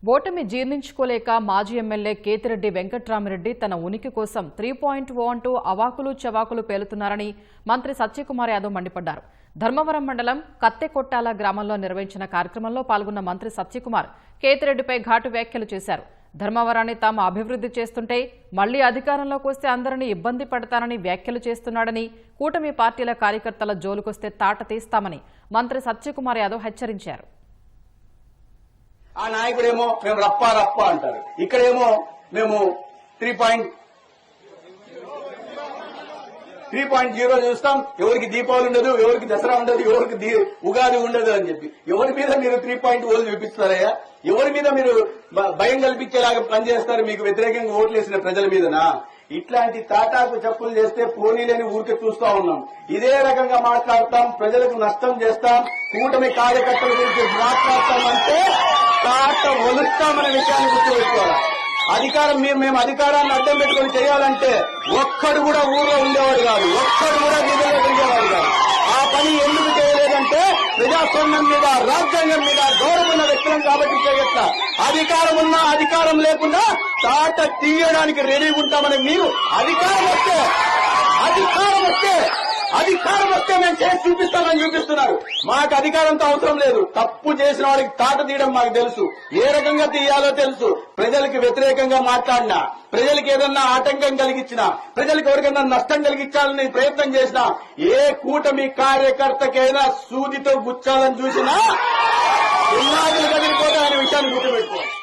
ఓటమి జీర్ణించుకోలేక మాజీ ఎమ్మెల్యే కేతిరెడ్డి వెంకట్రామిరెడ్డి తన ఉనికి కోసం 3.0 అంటూ అవాకులు చవాకులు పేలుతున్నారని మంత్రి సత్యకుమార్ యాదవ్ మండిపడ్డారు. ధర్మవరం మండలం కత్తెకొట్టాల గ్రామంలో నిర్వహించిన కార్యక్రమంలో పాల్గొన్న మంత్రి సత్యకుమార్ కేతిరెడ్డిపై ఘాటు వ్యాఖ్యలు చేశారు. ధర్మవరాన్ని తాము అభివృద్ధి చేస్తుంటే మళ్లీ అధికారంలోకి వస్తే అందరినీ ఇబ్బంది పడతానని వ్యాఖ్యలు చేస్తున్నాడని, కూటమి పార్టీల కార్యకర్తల జోలుకొస్తే తాట తీస్తామని మంత్రి సత్యకుమార్ యాదవ్ హెచ్చరించారు. ఆ నాయకుడేమో మేము రప్పా రప్పా అంటారు, ఇక్కడేమో మేము 3.0 చూస్తాం. ఎవరికి దీపావళి ఉండదు, ఎవరికి దసరా ఉండదు, ఎవరికి ఉగాది ఉండదు అని చెప్పి ఎవరి మీద మీరు 3.0 చూపిస్తారయ్యా? ఎవరి మీద మీరు భయం కల్పించేలాగా పనిచేస్తారు? మీకు వ్యతిరేకంగా ఓట్లేసిన ప్రజల మీదనా? ఇట్లాంటి తాటాకు చెప్పులు చేస్తే పోనీలేని ఊరికే చూస్తా ఉన్నాం. ఇదే రకంగా మాట్లాడతాం, ప్రజలకు నష్టం చేస్తాం, కూటమి కార్యకర్తల గురించి మాట్లాడతామంటే తాట ఒలుస్తామనే విషయాన్ని గుర్తుపెట్టుకోవాలి. అధికారం మేము అధికారాన్ని అడ్డం పెట్టుకుని చేయాలంటే ఒక్కడు కూడా ఊర్లో ఉండేవాడు కాదు, ఒక్కడు కూడా నిధుల్లో ఉండేవాడు కాదు. ఆ పని ఎందుకు చేయలేదంటే ప్రజాస్వామ్యం మీద, రాజ్యాంగం మీద గౌరవం ఉన్న వ్యక్తులం కాబట్టి చేయొచ్చా? అధికారం ఉన్నా అధికారం లేకుండా తాట తీయడానికి రెడీగా ఉంటామని మీరు అధికారం వస్తే మేము చేసి చూపిస్తామని చూపిస్తున్నారు. మాకు అధికారంతో అవసరం లేదు. తప్పు చేసిన వాడికి తాట తీయడం మాకు తెలుసు, ఏ రకంగా తీయాలో తెలుసు. ప్రజలకు వ్యతిరేకంగా మాట్లాడినా, ప్రజలకు ఏదన్నా ఆటంకం కలిగించినా, ప్రజలకు ఎవరికైనా నష్టం కలిగించాలని ప్రయత్నం చేసినా, ఏ కూటమి కార్యకర్తకైనా సూదితో గుచ్చాలని చూసినా పునాదులు కదిలిపోతాయనే విషయాన్ని గుర్తుపెట్టుకోవాలి.